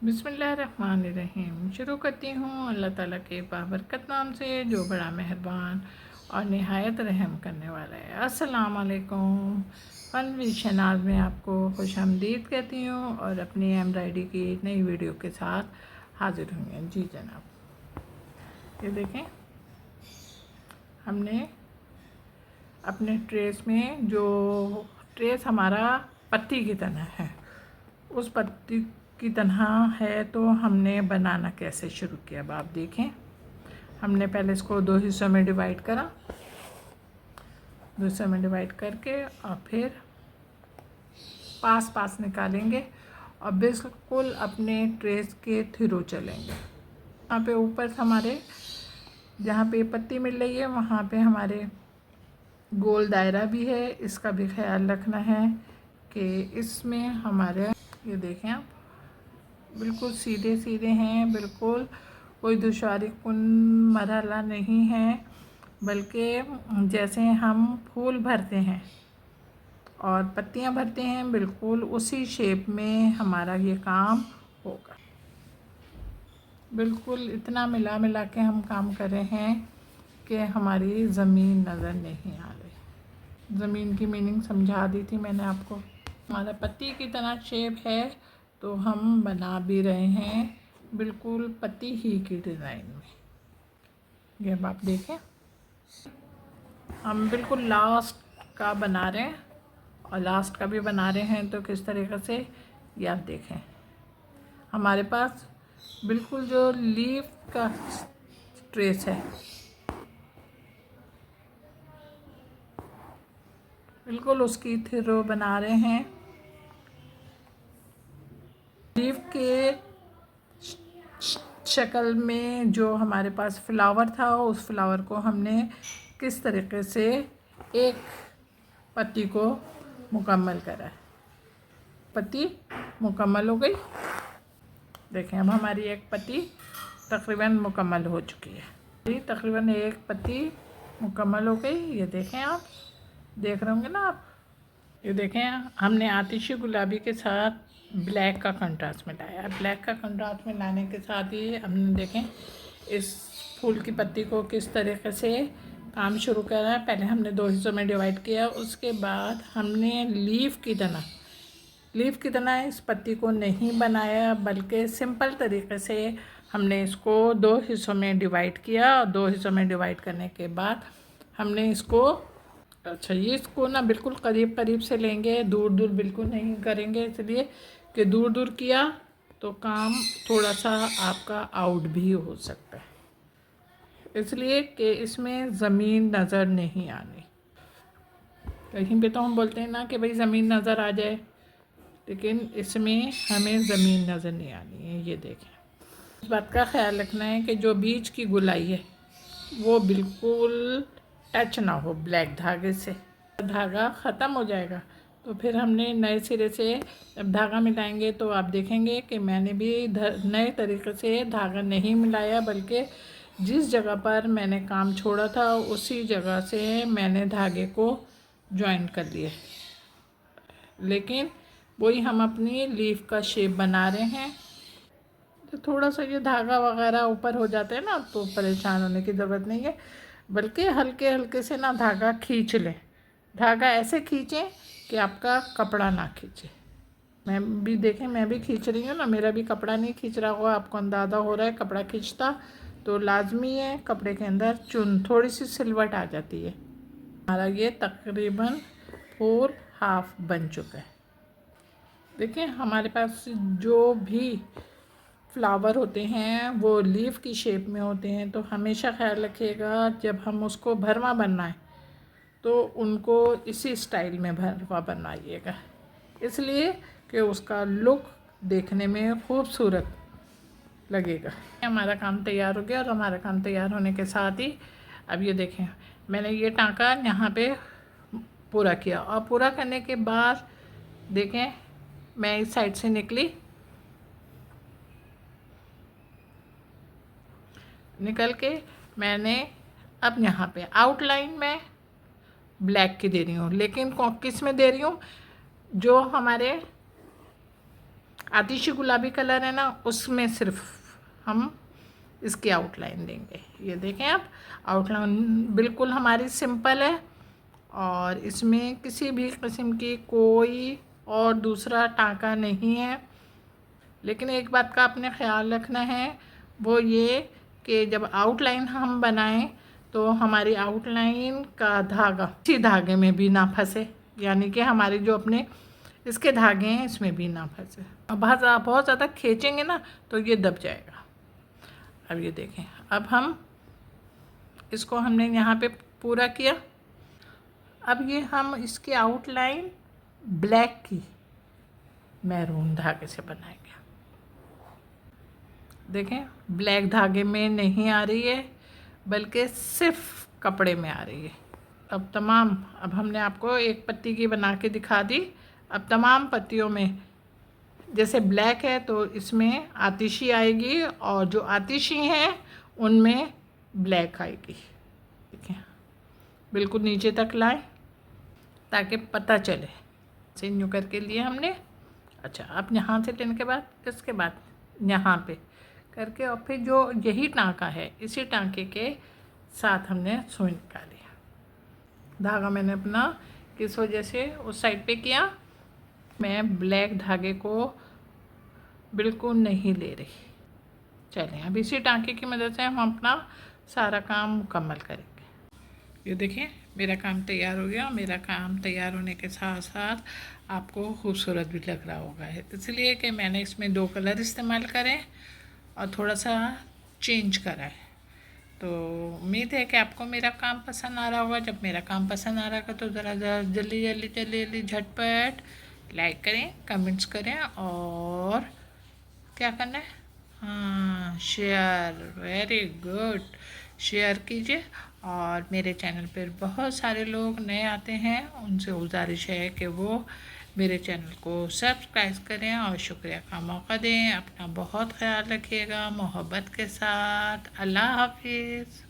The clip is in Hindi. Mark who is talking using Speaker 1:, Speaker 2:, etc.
Speaker 1: बिस्मिल्लाहिर्रहमानिर्रहीम। शुरू करती हूँ अल्लाह ताला के बाबरकत नाम से जो बड़ा मेहरबान और नहायत रहम करने वाला है। अस्सलाम वालेकुम। फन शनाज में आपको खुशामदीद कहती हूँ और अपनी एम्ब्रॉयडरी की नई वीडियो के साथ हाजिर हुई। जी जनाब, ये देखें, हमने अपने ट्रेस में जो ट्रेस हमारा पत्ती की तरह है, उस पत्ती की तरह है, तो हमने बनाना कैसे शुरू किया। अब आप देखें, हमने पहले इसको दो हिस्सों में डिवाइड करा, दो हिस्सों में डिवाइड करके और फिर पास पास निकालेंगे और बिल्कुल अपने ट्रेस के थ्रू चलेंगे। यहाँ पे ऊपर से हमारे जहाँ पे पत्ती मिल रही है वहाँ पे हमारे गोल दायरा भी है। इसका भी ख्याल रखना है कि इसमें हमारे, ये देखें आप, बिल्कुल सीधे सीधे हैं, बिल्कुल कोई दुश्वारी कुन मरहला नहीं है, बल्कि जैसे हम फूल भरते हैं और पत्तियां भरते हैं, बिल्कुल उसी शेप में हमारा ये काम होगा। बिल्कुल इतना मिला मिला के हम काम कर रहे हैं कि हमारी ज़मीन नज़र नहीं आ रही। ज़मीन की मीनिंग समझा दी थी मैंने आपको। हमारा पत्ती की तरह शेप है तो हम बना भी रहे हैं बिल्कुल पत्ती ही की डिज़ाइन में। ये अब आप देखें, हम बिल्कुल लास्ट का बना रहे हैं और लास्ट का भी बना रहे हैं तो किस तरीक़े से, ये आप देखें, हमारे पास बिल्कुल जो लीफ का ट्रेस है, बिल्कुल उसकी थ्रो बना रहे हैं। लीफ के शक्ल में जो हमारे पास फ्लावर था, उस फ्लावर को हमने किस तरीके से एक पत्ती को मुकम्मल करा है। पत्ती मुकम्मल हो गई। देखें, अब हमारी एक पत्ती तकरीबन मुकम्मल हो चुकी है। तकरीबन एक पत्ती मुकम्मल हो गई। ये देखें, आप देख रहे होंगे ना आप, ये देखें, हमने आतिशी गुलाबी के साथ ब्लैक का कंट्रास्ट मिलाया। ब्लैक का कंट्रास्ट मिलाने के साथ ही हमने देखें इस फूल की पत्ती को किस तरीके से काम शुरू करा है। पहले हमने दो हिस्सों में डिवाइड किया, उसके बाद हमने लीफ की तरह इस पत्ती को नहीं बनाया, बल्कि सिंपल तरीके से हमने इसको दो हिस्सों में डिवाइड किया और दो हिस्सों में डिवाइड करने के बाद हमने इसको, अच्छा, ये इसको ना बिल्कुल करीब करीब से लेंगे, दूर दूर बिल्कुल नहीं करेंगे, इसलिए कि दूर दूर किया तो काम थोड़ा सा आपका आउट भी हो सकता है, इसलिए कि इसमें ज़मीन नज़र नहीं आनी। कहीं पे तो हम बोलते हैं ना कि भाई ज़मीन नज़र आ जाए, लेकिन इसमें हमें ज़मीन नज़र नहीं आनी है। ये देखें, इस बात का ख्याल रखना है कि जो बीच की गुलाई है वो बिल्कुल टच ना हो ब्लैक धागे से। धागा ख़त्म हो जाएगा तो फिर हमने नए सिरे से जब धागा मिलाएंगे तो आप देखेंगे कि मैंने भी नए तरीके से धागा नहीं मिलाया, बल्कि जिस जगह पर मैंने काम छोड़ा था उसी जगह से मैंने धागे को जॉइन कर लिया। लेकिन वही हम अपनी लीफ का शेप बना रहे हैं, तो थोड़ा सा ये धागा वगैरह ऊपर हो जाता है ना, तो परेशान होने की ज़रूरत नहीं है, बल्कि हल्के हल्के से ना धागा खींच लें। धागा ऐसे खींचें कि आपका कपड़ा ना खींचे। मैं भी देखें, मैं भी खींच रही हूँ ना, मेरा भी कपड़ा नहीं खींच रहा होगा, आपको अंदाज़ा हो रहा है। कपड़ा खींचता तो लाजमी है कपड़े के अंदर चुन थोड़ी सी सिलवट आ जाती है। हमारा ये तकरीबन 4/2 बन चुका है। देखिए, हमारे पास जो भी फ्लावर होते हैं वो लीफ की शेप में होते हैं, तो हमेशा ख्याल रखिएगा जब हम उसको भरवा बनना है तो उनको इसी स्टाइल में भरवा बनाइएगा, इसलिए कि उसका लुक देखने में खूबसूरत लगेगा। हमारा काम तैयार हो गया और हमारा काम तैयार होने के साथ ही अब ये देखें, मैंने ये टाँका यहाँ पे पूरा किया और पूरा करने के बाद देखें मैं इस साइड से निकल के मैंने अब यहाँ पे आउटलाइन में ब्लैक की दे रही हूँ, लेकिन किस में दे रही हूँ, जो हमारे आतिशी गुलाबी कलर है ना, उसमें सिर्फ हम इसकी आउटलाइन देंगे। ये देखें आप, आउटलाइन बिल्कुल हमारी सिंपल है और इसमें किसी भी किस्म की कोई और दूसरा टाँका नहीं है। लेकिन एक बात का आपने ख्याल रखना है, वो ये कि जब आउटलाइन हम बनाएं तो हमारी आउटलाइन का धागा इसी धागे में भी ना फंसे, यानी कि हमारे जो अपने इसके धागे हैं इसमें भी ना फंसे। अब बहुत ज़्यादा खींचेंगे ना तो ये दब जाएगा। अब ये देखें, अब हम इसको हमने यहाँ पे पूरा किया। अब ये हम इसकी आउटलाइन ब्लैक की मैरून धागे से बनाएंगे। देखें, ब्लैक धागे में नहीं आ रही है बल्कि सिर्फ कपड़े में आ रही है। अब हमने आपको एक पत्ती की बना के दिखा दी। अब तमाम पत्तियों में जैसे ब्लैक है तो इसमें आतिशी आएगी और जो आतिशी हैं उनमें ब्लैक आएगी। ठीक है, बिल्कुल नीचे तक लाएं ताकि पता चले। से यूँ करके लिए हमने। अच्छा, अब यहाँ से लेने के बाद इसके बाद यहाँ पे करके और फिर जो यही टाँका है इसी टाँके के साथ हमने सुई निकाली। धागा मैंने अपना किस वजह से उस साइड पे किया, मैं ब्लैक धागे को बिल्कुल नहीं ले रही। चलें, अब इसी टाँके की मदद से हम अपना सारा काम मुकम्मल करेंगे। ये देखिए, मेरा काम तैयार हो गया। मेरा काम तैयार होने के साथ साथ आपको खूबसूरत भी लग रहा होगा, इसलिए कि मैंने इसमें 2 कलर इस्तेमाल करें और थोड़ा सा चेंज करा है। तो उम्मीद है कि आपको मेरा काम पसंद आ रहा होगा। जब मेरा काम पसंद आ रहा होगा तो ज़रा जल्दी झटपट लाइक करें, कमेंट्स करें और क्या करना है, हाँ, शेयर। वेरी गुड, शेयर कीजिए। और मेरे चैनल पर बहुत सारे लोग नए आते हैं, उनसे गुजारिश है कि वो मेरे चैनल को सब्सक्राइब करें और शुक्रिया का मौका दें। अपना बहुत ख्याल रखिएगा मोहब्बत के साथ। अल्लाह हाफिज़।